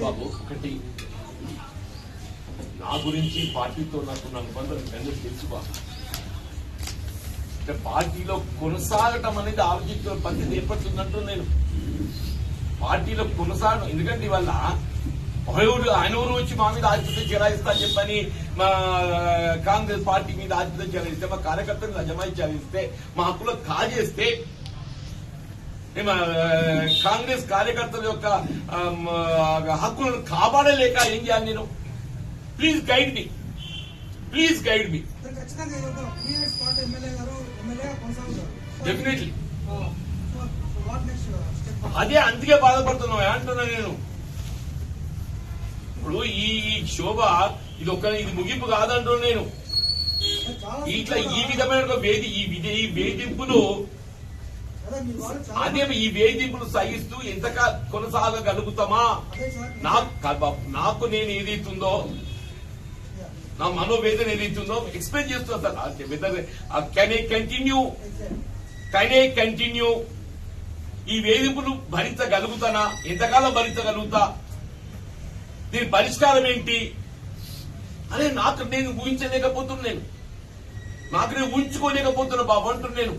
బాబు ఒకటి నా గురించి పార్టీతో నాకు అనుబంధం తెలుసు బాబు. పార్టీలో కొనసాగటం అనేది ఆలోచించిన పరిస్థితి ఏర్పడుతుందంటూ నేను పార్టీలో కొనసాగడం. ఎందుకంటే ఇవాళ ఆయన ఊరు వచ్చి మా మీద ఆధిపత్యం చెలాయిస్తా అని చెప్పని మా కాంగ్రెస్ పార్టీ మీద ఆధిపత్యం చెలాయిస్తే, మా కార్యకర్తలు అజమాయి చెలాయిస్తే, మా హక్కులకు కాజేస్తే, కాంగ్రెస్ కార్యకర్తల యొక్క హక్కులను కాపాడలేక ఏం చేయాలి నేను? Please guide me, please guide me. Definitely అదే, అందుకే బాధపడుతున్నా అంటున్నా నేను. ఇప్పుడు ఈ శోభ ఇది ముగింపు కాదంటున్నా నేను. ఇట్లా ఈ విధమైన ఈ వేధింపులు ఈ వేధింపులు సహిస్తూ ఎంతకాలం కొనసాగగలుగుతామా? నాకు నేను ఏదైతుందో, నా మనోవేదన ఏదైతుందో ఎక్స్ప్లెయిన్ చేస్తున్నా సార్. కెన్ ఐ కంటిన్యూ ఈ వేధింపులు భరించగలుగుతానా? ఎంతకాలం భరించగలుగుతా? దీని పరిష్కారం ఏంటి అని నాకు నేను ఊహించలేకపోతున్నాను. నాకు నేను ఊహించుకోలేకపోతున్నా బాబు అంటున్నాను.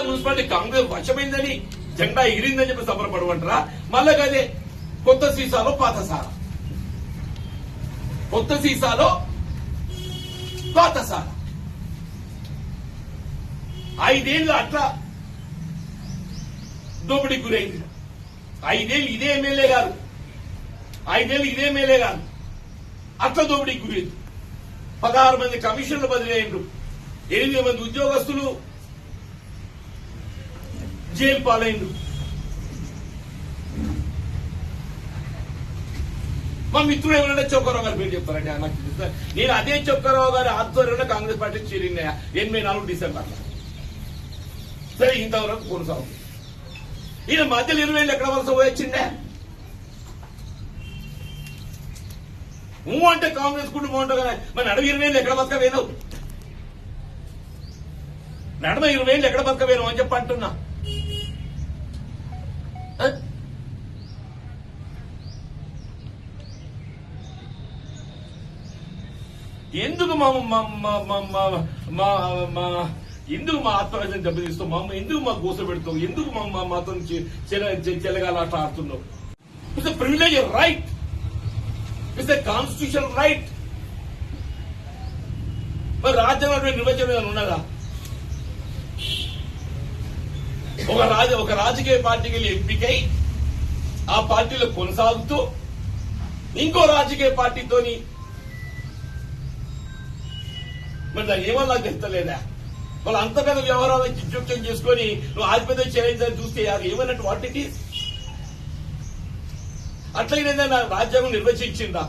మున్సిపాలిటీ కాంగ్రెస్ వశమైందని, జెండా ఎగిరిందని చెప్పి సంబరపడమంటారా? మళ్ళా అదే కొత్త సీసాలో పాత సారా, కొత్త సీసాలో పాత సారా. 5 ఏళ్ళు అట్లా దోపిడీకి గురైంది. 5 ఏళ్ళు ఇదే ఎమ్మెల్యే గారు, 5 ఏళ్ళు ఇదే ఎమ్మెల్యే గారు అట్లా దోపిడీకి గురైంది. 16 మంది కమిషన్లు బదిలీ అయ్యారు. 8 మంది ఉద్యోగస్తులు జైలు పాలైండు. మా మిత్రుడు ఏమన్నా చౌకరావు గారు పేరు చెప్తారండి నాకు తెలుసు. నేను అదే చౌకరావు గారి ఆధ్వర్యంలో కాంగ్రెస్ పార్టీ చేరినాయా 84 డిసెంబర్లో. సరే, ఇంతవరకు కొనసాగుతుంది. ఈయన మధ్యలో 20 ఏళ్ళు ఎక్కడ వలస పోయొచ్చిండే? అంటే కాంగ్రెస్ కుటుంబం ఉంటావు కదా, మరి నడవ 20 ఏళ్ళు ఎక్కడ బతకవేనవు? నడమ 20 ఏళ్ళు ఎక్కడ బతకవేను అని చెప్పి అంటున్నా. ఎందుకు ఎందుకు మా ఆత్మవిశ్వాసం దెబ్బతీస్తావు? ఎందుకు మా గోస పెడతావు? ఎందుకు మాతో చెలగాలాట ఆడుతున్నావు? It's a privilege right, it's a constitution right. మరి రాజ్యాంగ నిర్వచనం ఉన్నదా? ఒక రాజకీయ పార్టీకి వెళ్ళి ఎంపికై ఆ పార్టీలో కొనసాగుతూ ఇంకో రాజకీయ పార్టీతోని మరి దాన్ని ఏమో నాకు తెలుస్తలేదా? వాళ్ళు అంత పెద్ద వ్యవహారాలను చిత్యం చేసుకుని నువ్వు ఆధిపత్యం చేయాలని చూస్తే అది ఏమన్నట్టు? What it is? అట్లయినా రాజ్యాంగం నిర్వచించిందా?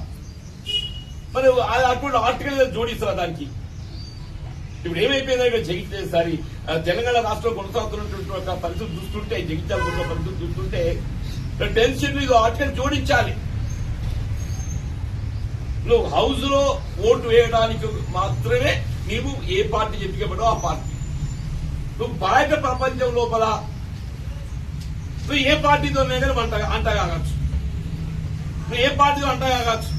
మరి అటువంటి ఆర్టికల్ జోడిస్తారా దానికి? ఇప్పుడు ఏమైపోయిందంటే సారి తెలంగాణ రాష్ట్రంలో కొనసాగుతున్నటువంటి పరిస్థితి చూస్తుంటే, జగిత్యాల పరిస్థితి చూస్తుంటే టెన్షన్ ఇది ఆర్టికల్ జోడించాలి. నువ్వు హౌస్ లో ఓటు వేయడానికి మాత్రమే నీవు ఏ పార్టీ ఎంపికపడో ఆ పార్టీ. నువ్వు బయట ప్రపంచం లోపల నువ్వు ఏ పార్టీతో అంటగాగచ్చు, నువ్వు ఏ పార్టీతో అంటగాగచ్చు.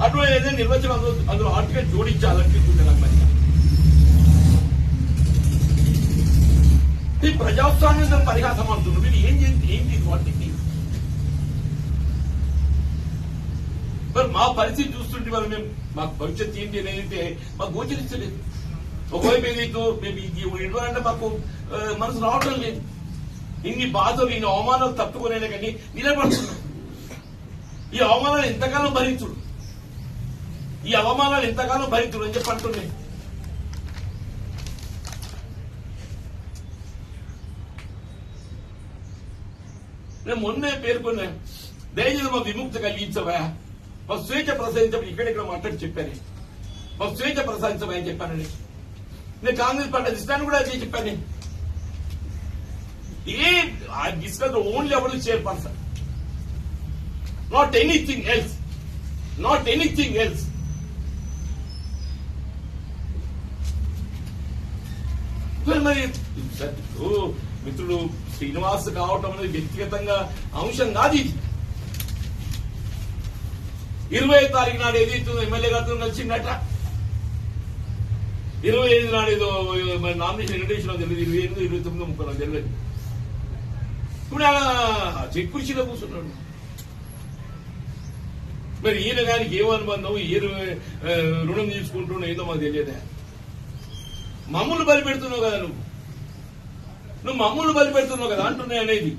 అటువంటి ఏదైనా నిర్వచనం అందులో ఆర్టికల్ జోడించాలనిపిస్తుంది నాకు. మరి ఈ ప్రజాస్వామ్యం పరిహాసం అంటున్నావు. మీరు ఏంటి వాటికి? మరి మా పరిస్థితి చూస్తుంటే మరి మేము మాకు భవిష్యత్తు ఏంటి అనేది మాకు గోచరిస్తలేదు. ఒకవైపు ఏదైతే మేము ఇవ్వాలంటే మాకు మనసు రావడం లేదు. ఇన్ని బాధలు, ఇన్ని అవమానాలు తట్టుకునే కానీ నిలబడుతున్నాం. ఈ అవమానాలు ఎంతకాలం భరించుడు, ఈ అవమానాలు ఎంతకాలం భరించుడు అని చెప్పి అంటున్నాయి. నేను మొన్నే పేర్కొన్నాను, దయచేసి మా విముక్తి కలిగించవా, మా స్వేచ్ఛ ప్రసాదించమని ఇక్కడెక్కడ మాట్లాడి చెప్పాను. మా స్వేచ్ఛ ప్రసాదించమని చెప్పానని నేను కాంగ్రెస్ పార్టీ అధిష్టానం కూడా అదే చెప్పాను. I discussed only about the chairperson, not anything else, not anything else. మరి మిత్రుడు శ్రీనివాస్ కావటం అనేది వ్యక్తిగతంగా అంశం కాదు. ఇది 20 తారీఖు నాడు ఏదైతుందో ఎమ్మెల్యే గారితో కలిసిందట, 25 నాడు ఏదో మరి నామినేషన్ ఇన్విటేషన్ తెలియదు, 28, 29, 30 తెలియదు. ఇప్పుడు ఆయన చెక్ కుర్చీలో కూర్చున్నాడు. మరి ఈయన గారికి ఏం అనుబంధం, ఏ రుణం తీసుకుంటున్నా ఏదో మాకు తెలియదా? మమ్మల్ని బలి పెడుతున్నావు కదా, నువ్వు మమ్మల్ని బలి పెడుతున్నావు కదా అంటున్నాయి అనేది.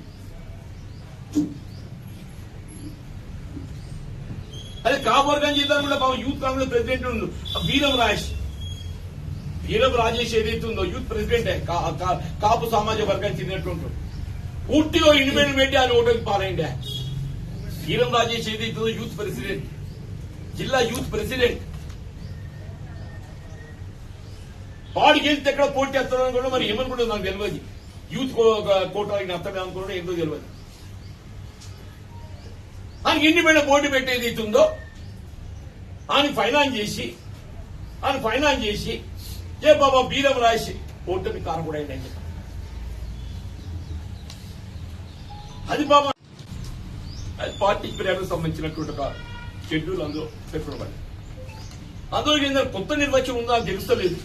అదే కాపువర్గం చేద్దాం కూడా పాపం యూత్ కాంగ్రెస్ ప్రెసిడెంట్ ఉండు వీరం రాజేష్ ఏదైతే ఉందో యూత్ ప్రెసిడెంటే కాపు సామాజిక వర్గానికి చెందినట్టు పూర్తిగా ఇండిపెండెంట్ పెట్టి ఆయన ఓటమి పాలైండే. వీరం రాజేష్ ఏదైతుందో యూత్ ప్రెసిడెంట్, జిల్లా యూత్ ప్రెసిడెంట్. వాడికి వెళ్తే ఎక్కడ పోటీ వస్తాడు అనుకోవడం మరి ఏమనుకుంటుంది నాకు తెలియదు. యూత్ కోటాకి అత్తమే అనుకోవడం ఏంటో తెలియదు. ఆయనకి ఇండిపెండెంట్ పోటీ పెట్టేది అవుతుందో ఆయన ఫైనాన్స్ చేసి ఏ బాబా బీరం రాసి ఓటమి కారకుడు అయిందని చెప్పి అది బాబా అది పార్టీ ఫిర్యాదుకు సంబంధించినటువంటి ఒక షెడ్యూల్ అందులో పెట్టబడి అందులో కింద కొత్త నిర్వచనం ఉందో అని తెలుస్తలేదు.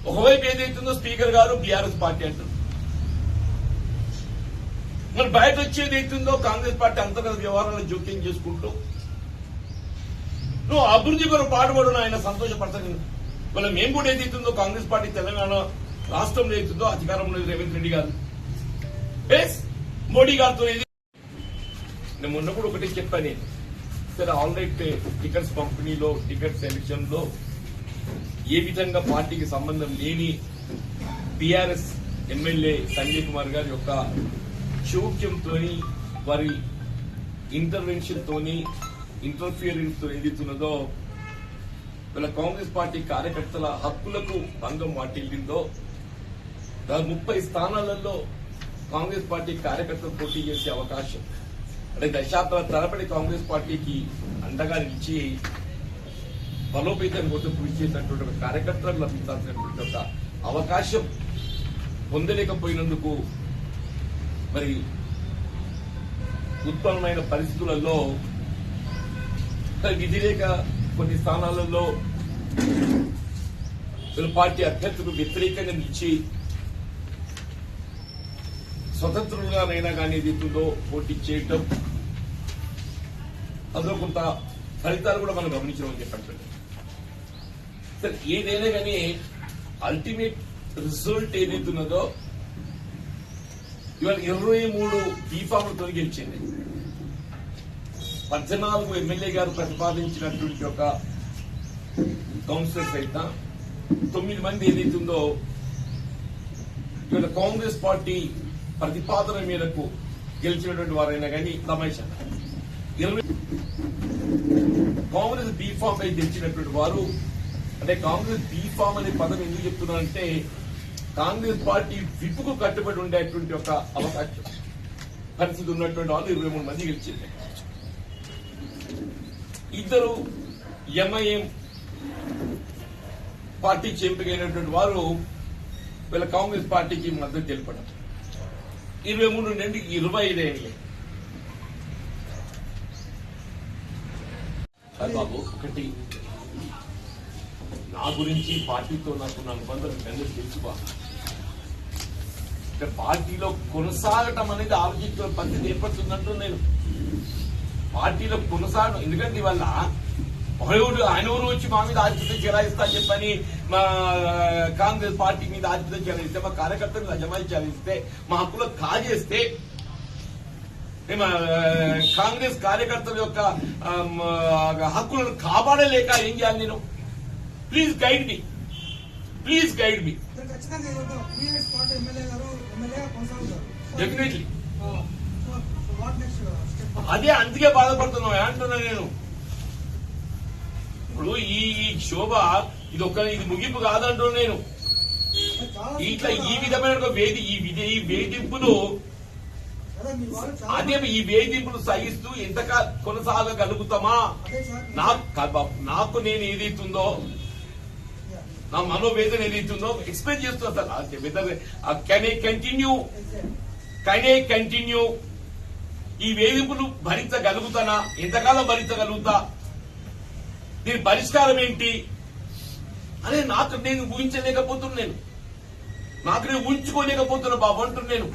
ఒకవైపు ఏదైతుందో స్పీకర్ గారు బీఆర్ఎస్ పార్టీ అంటారు, మరి బయట వచ్చేది అవుతుందో కాంగ్రెస్ పార్టీ అంతర్గత వ్యవహారాలను జోక్యం చేసుకుంటూ నువ్వు అభివృద్ధి కొరకు పాటుపడు ఆయన సంతోషపడతాను. మళ్ళీ మేము కూడా ఏదైతుందో కాంగ్రెస్ పార్టీ తెలంగాణ రాష్ట్రంలో ఏదైతుందో అధికారంలో రేవంత్ రెడ్డి గారు మోడీ గారితో నేను మొన్న కూడా ఒకటి చెప్పాను. సరే ఆల్రెడీ టికెట్స్ పంపిణీలో టికెట్ సెలక్షన్ లో ఏ విధంగా పార్టీకి సంబంధం లేని బీఆర్ఎస్ ఎమ్మెల్యే సంజయ్ కుమార్ గారి యొక్క చౌక్యంతో వారి ఇంటర్వెన్షన్ తోని ఇంటర్ఫియరెన్స్ తో ఏదైతున్నదో వీళ్ళ కాంగ్రెస్ పార్టీ కార్యకర్తల హక్కులకు భంగం వాటిల్లిందో 30 స్థానాలలో కాంగ్రెస్ పార్టీ కార్యకర్తలు పోటీ చేసే అవకాశం అంటే దశాబ్దాల తరబడి కాంగ్రెస్ పార్టీకి అండగా నిలిచి బలోపేతం కోసం కృషి చేసినటువంటి కార్యకర్తలకు లభించాల్సినటువంటి ఒక అవకాశం పొందలేకపోయినందుకు మరి ఉత్పన్నమైన పరిస్థితులలో విధి లేక కొన్ని స్థానాలలో పార్టీ అభ్యర్థులకు వ్యతిరేకంగా నిలిచి స్వతంత్రులుగానైనా కానీ ఏదైతుందో పోటీ చేయటం అందులో కొంత ఫలితాలు కూడా మనం గమనించడం చెప్పండి. సరే ఏదైనా కానీ అల్టిమేట్ రిజల్ట్ ఏదైతున్నదో ఇవాళ 23 బీఫామ్లతో గెలిచింది. 14 ఎమ్మెల్యే గారు ప్రతిపాదించినటువంటి ఒక కౌన్సిలర్స్ అయితే 9 మంది ఏదైతుందో ఇవాళ కాంగ్రెస్ పార్టీ ప్రతిపాదన మేరకు గెలిచినటువంటి వారైనా కానీ రమేష్ 20 కాంగ్రెస్ బీఫామ్ పై గెలిచినటువంటి వారు అంటే కాంగ్రెస్ బీఫామ్ అనే పదం ఎందుకు చెప్తున్నారంటే కాంగ్రెస్ పార్టీ విప్పుకు కట్టుబడి ఉండేటువంటి ఒక అవకాశం పరిస్థితి ఉన్నటువంటి వాళ్ళు 23 మంది గెలిచింది. 2 ఎంఐఎం పార్టీకి ఎంపికైనటువంటి వారు వీళ్ళ కాంగ్రెస్ పార్టీకి మద్దతు తెలపడం 23 నుండి 25 అయ్యాయి. బాబు ఒకటి నా గురించి పార్టీతో నాకు అనుబంధం అందరూ తెలుసుకో. పార్టీలో కొనసాగటం అనేది ఆలోచించిన పరిస్థితి ఏర్పడుతుందంటూ నేను పార్టీలో కొనసాగడం. ఎందుకంటే ఇవాళ ఆయన ఊరు వచ్చి మా మీద ఆధిపత్యం చెలాయిస్తా చెప్పని మా కాంగ్రెస్ పార్టీ మీద ఆధిపత్యం చెలాయిస్తే మా కార్యకర్తలు అజమాయి చెలాయిస్తే మా హక్కులకు కాజేస్తే కాంగ్రెస్ కార్యకర్తల యొక్క హక్కులను కాపాడలేక ఏం చేయాలి నేను? Please guide me definitely. అదే అందుకే బాధపడుతున్నాం అంటున్నా నేను. ఇప్పుడు ఈ శోభ ఇది ముగింపు కాదంటున్నా నేను. ఇట్లా ఈ విధమైన ఈ వేధింపులు అదే ఈ వేధింపులు సహిస్తూ ఎంతగా కొనసాగగలుగుతామా? నాకు నేను ఏదైతుందో నా మనోవేదన ఏదైతుందో ఎక్స్ప్లెయిన్ చేస్తున్నా sir. Whether can I continue ఈ వేధింపులు భరించగలుగుతానా, ఎంతకాలం భరించగలుగుతా, దీని పరిష్కారం ఏంటి అనే నాకు నేను ఊహించలేకపోతున్నాను, నాకు నేను ఊహించుకోలేకపోతున్నా బాబు అంటున్నాను.